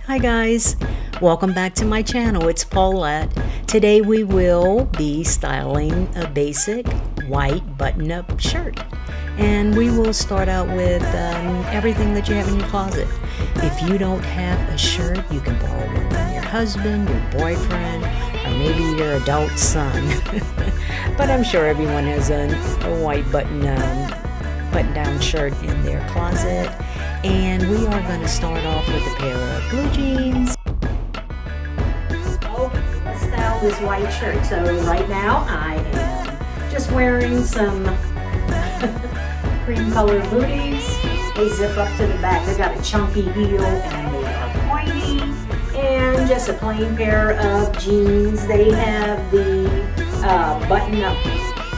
Hi guys, welcome back to my channel. It's Paulette. Today we will be styling a basic white button-up shirt. And we will start out with everything that you have in your closet. If you don't have a shirt, you can borrow one from your husband, your boyfriend, or maybe your adult son. But I'm sure everyone has a white button-down shirt in their closet. And we are going to start off with a pair of blue jeans. Okay, let's style this white shirt. So right now I am just wearing some cream colored booties. They zip up to the back. They got a chunky heel and they are pointy. And just a plain pair of jeans. They have the button-up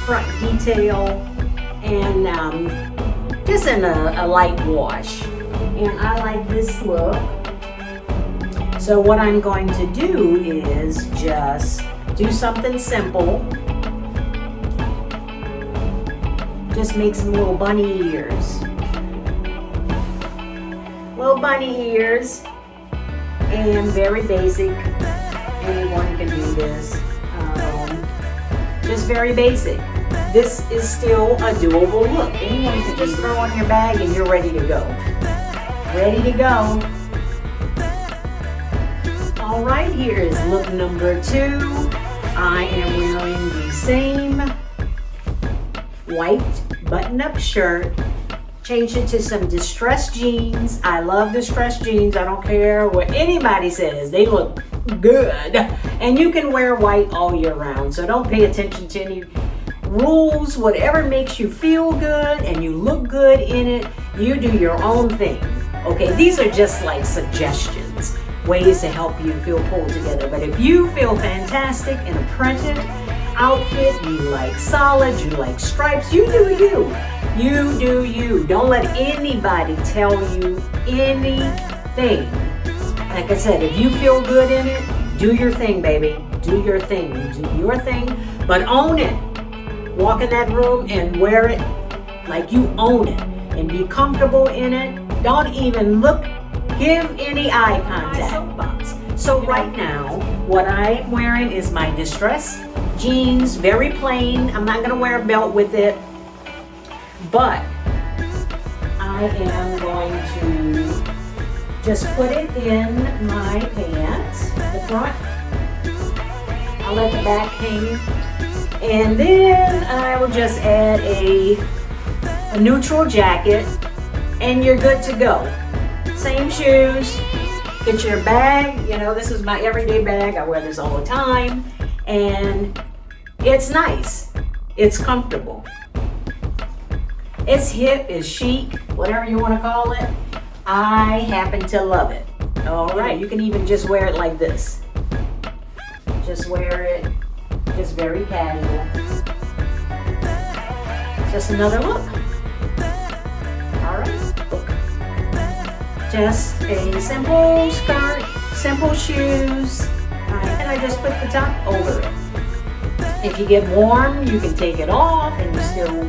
front detail and just in a light wash. And I like this look. So what I'm going to do is just do something simple. Just make some little bunny ears. Little bunny ears. And very basic. Anyone can do this. Just very basic. This is still a doable look. Anyone can just throw on your bag and you're ready to go. Ready to go. All right, here is look number 2. I am wearing the same white button-up shirt. Changed it to some distressed jeans. I love distressed jeans. I don't care what anybody says. They look good. And you can wear white all year round. So don't pay attention to any rules. Whatever makes you feel good and you look good in it, you do your own thing. Okay, these are just like suggestions, ways to help you feel pulled together. But if you feel fantastic in a printed outfit, you like solids, you like stripes, you do you. You do you. Don't let anybody tell you anything. Like I said, if you feel good in it, do your thing, baby. Do your thing. Do your thing, but own it. Walk in that room and wear it like you own it and be comfortable in it. Don't even give any eye contact. So right now, what I'm wearing is my distressed jeans, very plain. I'm not gonna wear a belt with it, but I am going to just put it in my pants, the front. I'll let the back hang. And then I will just add a neutral jacket and you're good to go. Same shoes, get your bag. You know, this is my everyday bag. I wear this all the time. And it's nice. It's comfortable. It's hip, it's chic, whatever you want to call it. I happen to love it. All right, you can even just wear it like this. Just wear it, just very casual. Just another look. All right, look. Just a simple skirt, simple shoes, and I just put the top over it. If you get warm, you can take it off and you still,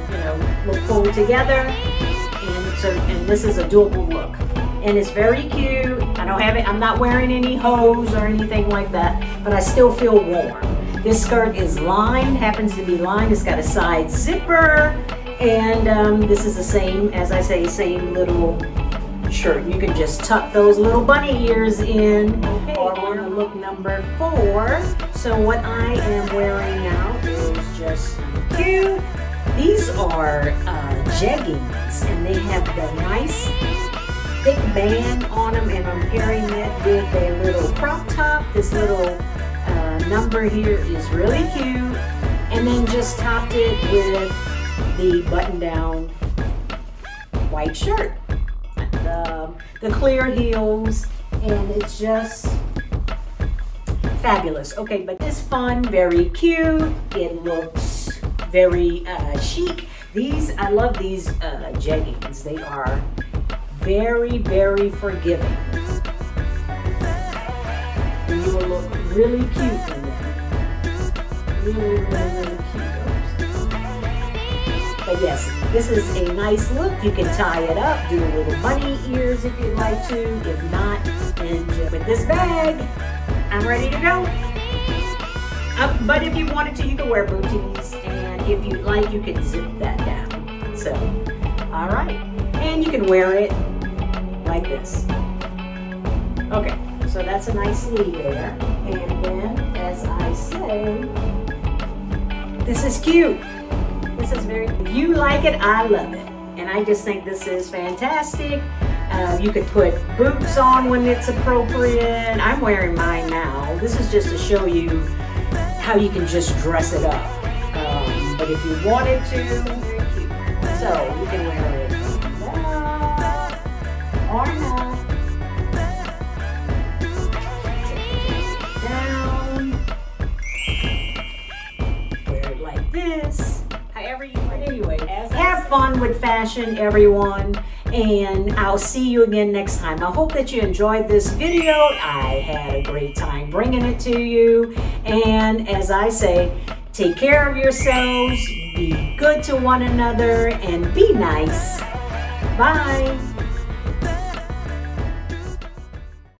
look pulled together. And this is a doable look. And it's very cute. I don't have it, I'm not wearing any hose or anything like that, but I still feel warm. This skirt is lined, happens to be lined. It's got a side zipper. And this is the same, as I say, same little shirt. You can just tuck those little bunny ears in. Okay, on look number 4. So what I am wearing now is just cute. These are jeggings, and they have the nice thick band on them, and I'm pairing it with a little crop top. This little number here is really cute, and then just topped it with the button-down white shirt. The clear heels, and it's just fabulous. Okay, but it's fun, very cute. It looks very chic. I love these jeggings. They are very, very forgiving. And you will look really cute in them. Really, really, really cute. But yes, this is a nice look. You can tie it up, do a little bunny ears if you'd like to. If not, then just with this bag. I'm ready to go. But if you wanted to, you could wear booties, and if you'd like, you could zip that down. So, all right. And you can wear it like this. Okay, so that's a nice sleeve there. And then, as I say, this is cute. This is very, if you like it, I love it. And I just think this is fantastic. You could put boots on when it's appropriate. I'm wearing mine now. This is just to show you how you can just dress it up. But if you wanted to, very cute. So you can wear it or not. Take it down. Wear it like this. However you want. Anyway, have fun with fashion, everyone. And I'll see you again next time. I hope that you enjoyed this video. I had a great time bringing it to you. And as I say, take care of yourselves, be good to one another, and be nice. Bye.